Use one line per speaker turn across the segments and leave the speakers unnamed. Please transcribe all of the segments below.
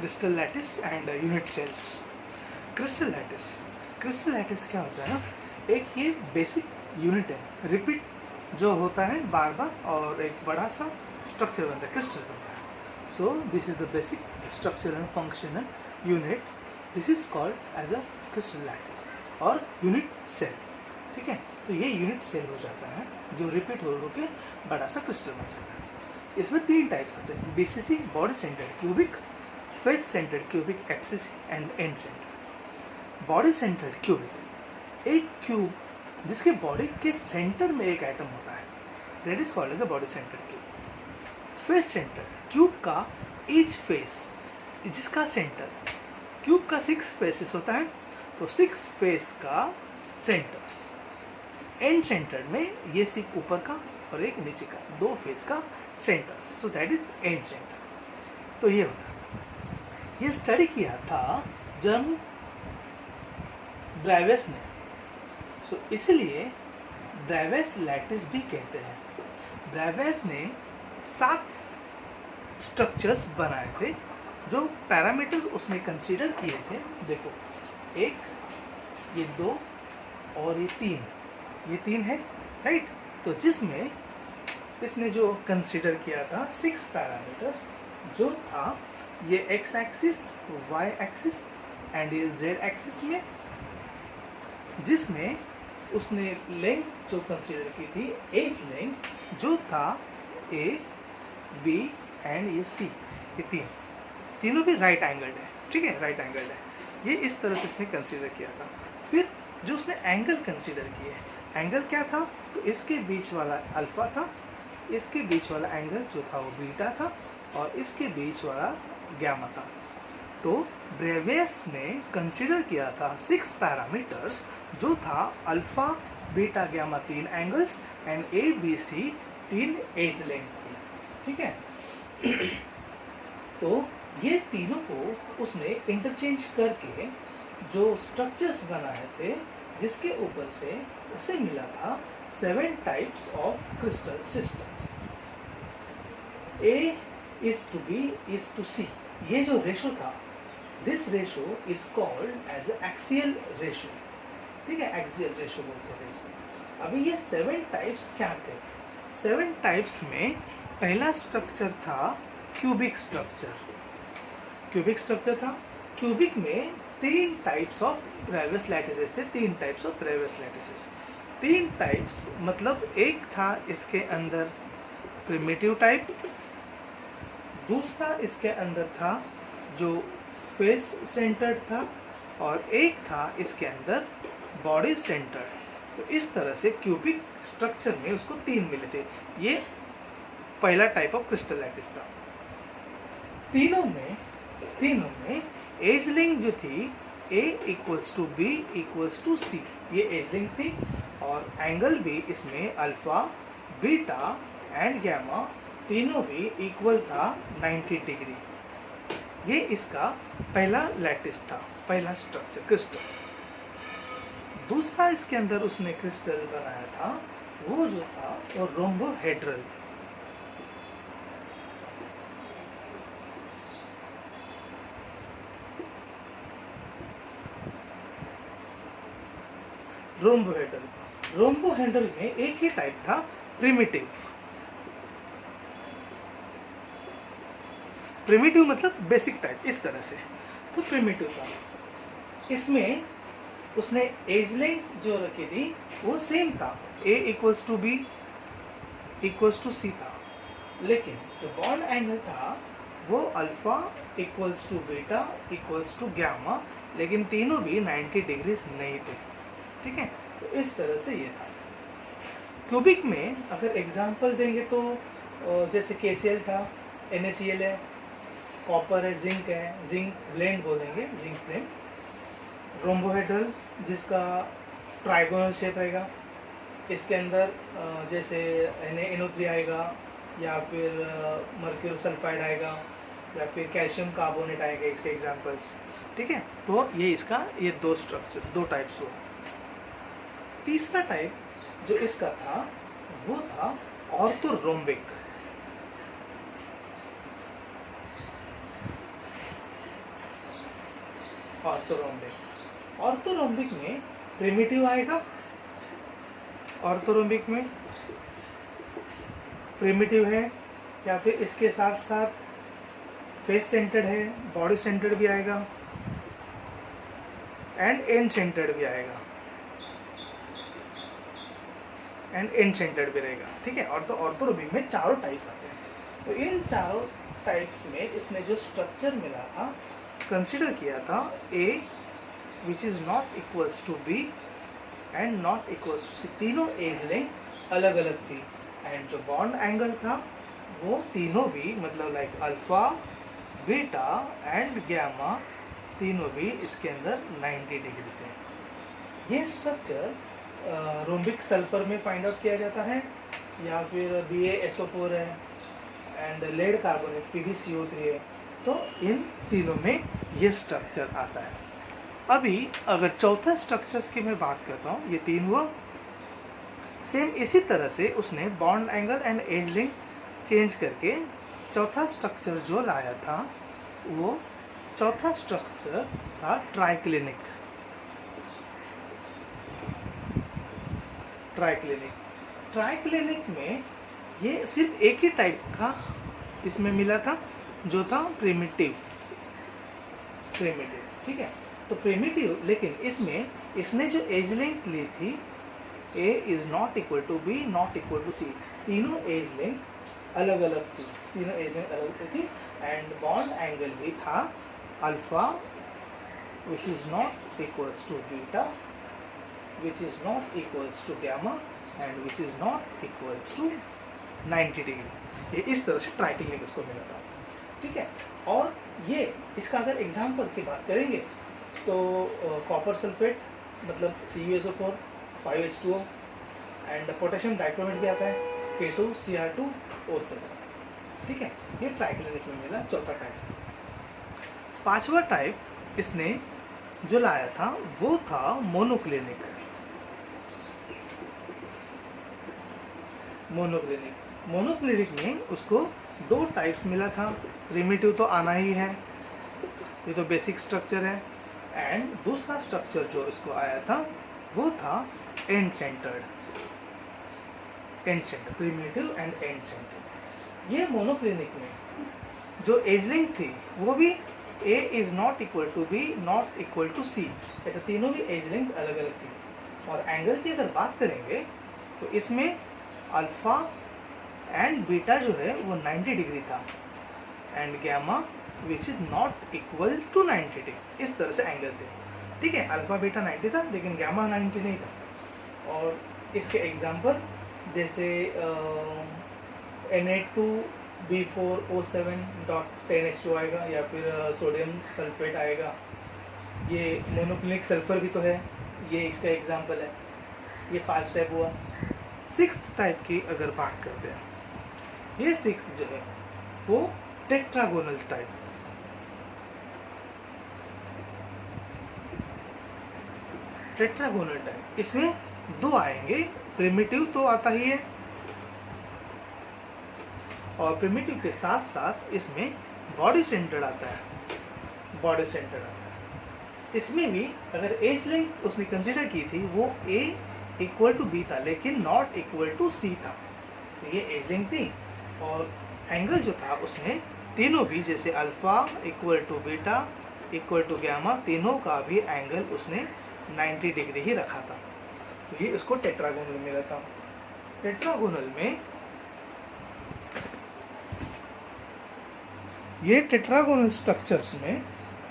Crystal lattice and unit cells. Crystal lattice क्या होता है ना, एक ये बेसिक यूनिट है, रिपीट जो होता है बार बार, और एक बड़ा सा स्ट्रक्चर बनता है, क्रिस्टल बनता है। So this is the basic structure and functional unit, this is called as a crystal lattice और यूनिट सेल। ठीक है, तो ये यूनिट सेल हो जाता है जो रिपीट हो के बड़ा सा क्रिस्टल बन जाता है। इसमें तीन टाइप्स होते हैं, BCC body centred cubic, face centred cubic axis and end centre. Body centred cubic, एक क्यूब जिसके बॉडी के सेंटर में एक एटम होता है, that is called as a body centred cube. Face centre, cube का ईच फेस, जिसका centre, cube का 6 फेसेस होता है, तो 6 फेस का सेंटर्स। एंड सेंटर में ये सिर्फ ऊपर का और एक नीचे का 2 फेस का centre, so that is and centre. तो ये होता है, ये स्टडी किया था जर्मन ब्राइवेस ने, सो इसलिए ब्राइवेस लैटिस भी कहते हैं। ब्राइवेस ने 7 स्ट्रक्चर्स बनाए थे, जो पैरामीटर्स उसने कंसीडर किए थे। देखो, 1, ये 2 और ये 3, ये 3 है, राइट। तो जिसमें इसने जो कंसीडर किया था 6 पैरामीटर, जो था ये X axis, Y axis and ये जेड एक्सिस में, जिसमें उसने लेंथ जो कंसीडर की थी, एज लेंथ, जो था ए, बी एंड ये सी, ये तीनों भी राइट एंगल्ड है। ठीक है, राइट एंगल्ड है, ये इस तरह से इसने कंसीडर किया था। फिर जो उसने एंगल कंसीडर किए, एंगल क्या था, तो इसके बीच वाला अल्फा था, इसके बीच वाला एंगल जो था वो बीटा था, और इसके बीच वाला गैमा था। तो ब्रेवियस ने कंसीडर किया था 6 पैरामीटर्स, जो था alpha, beta, gamma 3 angles and A B C 3 edge length थी। ठीक है, तो ये तीनों को उसने इंटरचेंज करके जो स्ट्रक्चर्स बनाए थे, जिसके ऊपर से उसे मिला था 7 types of crystal systems. A is to B is to C, ये जो रेशो था, this ratio is called as axial ratio. ठीक है, एक्सियल रेशो बोलते हैं इसको। अभी ये 7 टाइप्स क्या थे? 7 टाइप्स में पहला स्ट्रक्चर था क्यूबिक स्ट्रक्चर। क्यूबिक स्ट्रक्चर था, क्यूबिक में 3 टाइप्स ऑफ ब्राइवेस लैटिसेस थे, 3 टाइप्स ऑफ ब्राइवेस लैटिसेस। 3 टाइप्स मतलब एक था इसके अंदर प्रिमिटिव टाइप, दूसरा इसके अंदर था जो फेस सेंटर्ड था, और एक था इसके अंदर बॉडी सेंटर्ड। तो इस तरह से क्यूबिक स्ट्रक्चर में उसको 3 मिले थे। ये पहला टाइप ऑफ क्रिस्टल लैटिस था। तीनों में एज लेंथ जो थी, A equals to B equals to C, ये एज लेंथ थी, और एंगल भी इसमें अल्फा, बीटा एंड गैमा तीनों भी इक्वल था 90 डिग्री। ये इसका पहला लैटिस था, पहला स्ट्रक्चर क्रिस्टल। दूसरा इसके अंदर उसने क्रिस्टल बनाया था, वो जो था वो रोम्बोहेड्रल। रोम्बोहेड्रल में एक ही टाइप था, प्रिमिटिव। प्रिमिटिव मतलब बेसिक टाइप, इस तरह से, तो प्रिमिटिव था। इसमें उसने एज लेंथ जो रखी थी वो सेम था, A equals to B equals to C था, लेकिन जो बॉन्ड एंगल था वो alpha equals to beta equals to gamma, लेकिन तीनों भी 90 डिग्री नहीं थे। ठीक है, तो इस तरह से ये था। क्यूबिक में अगर एग्जांपल देंगे तो जैसे KCl था, NaCl है, कॉपर है, जिंक है, जिंक ब्लेंड बोलेंगे, जिंक ब्लेंड। रोम्बोहेड्रल जिसका ट्राइगोनल शेप रहेगा, इसके अंदर जैसे NaNO3 आएगा, या फिर मर्क्यूरी सल्फाइड आएगा, या फिर कैल्शियम कार्बोनेट आएगा, इसके एग्जांपल्स। ठीक है, तो ये इसका ये 2 स्ट्रक्चर, 2 टाइप्स हो। तीसरा टाइप जो इसका था वो था ऑर्थोरोम्बिक। ऑर्थोरोम्बिक। ऑर्थोरोम्बिक में प्रिमिटिव आएगा, ऑर्थोरोम्बिक में प्रिमिटिव है, या फिर इसके साथ साथ फेस सेंटर्ड है, बॉडी सेंटर्ड भी आएगा एंड एंड सेंटर्ड भी आएगा, एंड एंड सेंटर्ड भी रहेगा। ठीक है, और तो ऑर्थोरोम्बिक में चारों टाइप्स आते हैं। तो इन चारों टाइप्स में इसने जो स्ट्रक्चर मिला था, कंसिडर किया था A which is not equals to B and not equals to C. तीनों एज लेंथ अलग अलग थी, एंड जो बॉन्ड एंगल था वो तीनों भी, मतलब like alpha, beta and gamma, तीनों भी इसके अंदर 90 डिग्री थे। ये स्ट्रक्चर रोम्बिक सल्फर में फाइंड आउट किया जाता है, या फिर BaSO4 है एंड लेड कार्बोनेट PbCO3 है। तो इन तीनों में ये स्ट्रक्चर आता है। अभी अगर चौथा स्ट्रक्चर्स की मैं बात करता हूँ, ये तीन हुआ। सेम इसी तरह से उसने bond angle and edge length change करके चौथा स्ट्रक्चर जो लाया था, वो चौथा स्ट्रक्चर था ट्राइक्लिनिक। ट्राइक्लिनिक में ये सिर्फ एक ही टाइप का इसमें मिला था, जो था प्रिमिटिव। ठीक है, तो प्रिमिटिव, लेकिन इसमें इसने जो एज लेंथ ली थी, A is not equal to B not equal to C। तीनों एज लेंथ अलग अलग थी, तीनों एज लेंथ अलग अलग थी, एंड बॉन्ड एंगल भी था alpha which is not equals to beta, which is not equals to gamma and which is not equals to 90 degree. ये इस तरह से ट्राइक्लिनिक उसको मिला था। ठीक है, और ये इसका अगर एग्जाम्पल की बात करेंगे तो कॉपर सल्फेट मतलब CuSO4 5H2O, and potassium dichromate भी आता है K2Cr2O7। ठीक है, ये ट्राइक्लिनिक में मिला चौथा टाइप। पांचवा टाइप इसने जो लाया था वो था मोनोक्लिनिक। मोनोक्लिनिक में उसको दो टाइप्स मिला था। प्रिमिटिव तो आना ही है, ये तो बेसिक स्ट्रक्चर है, एंड दूसरा स्ट्रक्चर जो इसको आया था वो था end centred, primitive and end centred. ये मोनोक्लिनिक में जो एज लेंथ थी वो भी A is not equal to B not equal to C, ऐसे तीनों भी एज लेंथ अलग अलग थी। और एंगल की अगर बात करेंगे तो इसमें अल्फा एंड बीटा जो है वो 90 डिग्री था, and gamma which is not equal to 90 degree. इस तरह से एंगल थे। ठीक है, अल्फा बीटा 90 था लेकिन गैमा 90 नहीं था। और इसके एग्जांपल जैसे Na2B4O7.10H2 आएगा, या फिर सोडियम सल्फेट आएगा। ये मोनोक्लिनिक सल्फर भी तो है, ये इसका एग्जांपल है। ये 5 टाइप हुआ। सिक्स्थ टाइप की अगर बात करते हैं, ये सिक्स्थ जो है वो टेट्रागोनल टाइप। टेट्रागोनल टाइप इसमें दो आएंगे, प्रिमिटिव तो आता ही है, और प्रिमिटिव के साथ साथ इसमें बॉडी सेंटर्ड आता है। इसमें भी अगर एज लेंथ उसने कंसिडर की थी वो A इक्वल टू B था, लेकिन नॉट इक्वल टू C था। तो ये एज लेंथ थी, और एंगल जो था उसने तीनों भी, जैसे alpha equal to beta equal to gamma, तीनों का भी एंगल उसने 90 डिग्री ही रखा था। तो ये उसको टेट्रागोनल मिला था। टेट्रागोनल में ये टेट्रागोनल स्ट्रक्चर्स में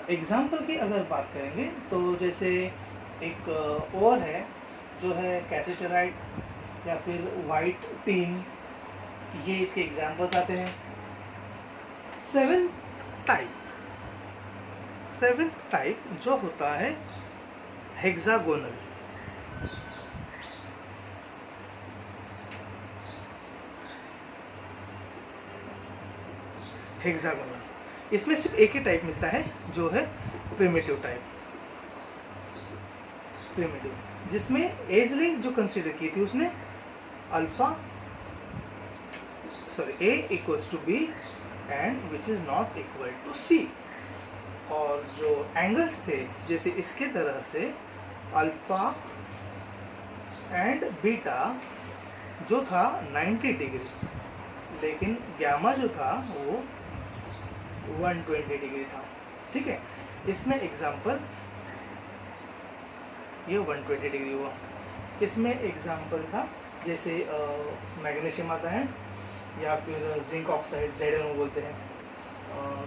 एग्जाम्पल की अगर बात करेंगे तो जैसे एक और है जो है कैसेटराइट या फिर वाइट टीन, ये इसके एग्जाम्पल्स आते हैं। सेवेंथ टाइप जो होता है हेक्सागोनल। इसमें सिर्फ एक ही टाइप मिलता है जो है प्रिमिटिव टाइप, जिसमें एज लेंथ जो कंसीडर की थी उसने A equals to B and which is not equal to C। और जो एंगल्स थे जैसे इसके तरह से अल्फा एंड बीटा जो था 90 डिग्री, लेकिन गामा जो था वो 120 डिग्री था। ठीक है, इसमें एग्जांपल ये 120 डिग्री हुआ। इसमें एग्जांपल था जैसे मैग्नीशियम आता है, या फिर जिंक ऑक्साइड ZnO बोलते हैं,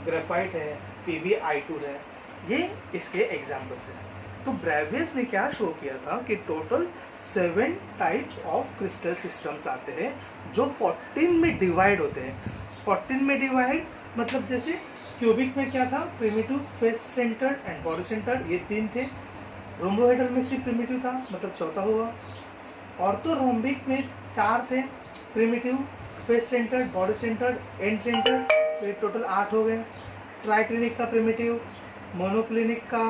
ग्रेफाइट है, PbI2 है, ये इसके एग्जांपल्स हैं। तो ब्रेवियस ने क्या शो किया था कि total 7 types of crystal systems आते हैं जो 14 में डिवाइड होते हैं। 14 में डिवाइड मतलब जैसे क्यूबिक में क्या था, primitive, face centred and body centred, ये 3 थे। रोम्बोहेड्रल में सिर्फ प्रिमिटिव था, मतलब चौथा हुआ। ऑर्थोरोम्बिक में 4 थे, primitive, face centred, body centred, and centred, तो ये टोटल 8 हो गए। ट्राइक्लिनिक का प्रिमिटिव, मोनोक्लिनिक का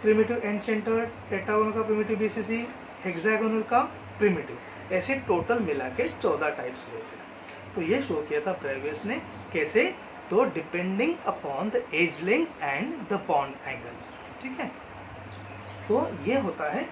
प्रिमिटिव एंड सेंटर्ड, टेट्रागोनल का प्रिमिटिव BCC, हेक्सागोनल का प्रिमिटिव, ऐसे टोटल मिला के 14 टाइप्स हुए थे। तो ये शो किया था ब्रेवियस ने, कैसे, तो depending upon the edge length and the bond angle. ठीक है, तो ये होता है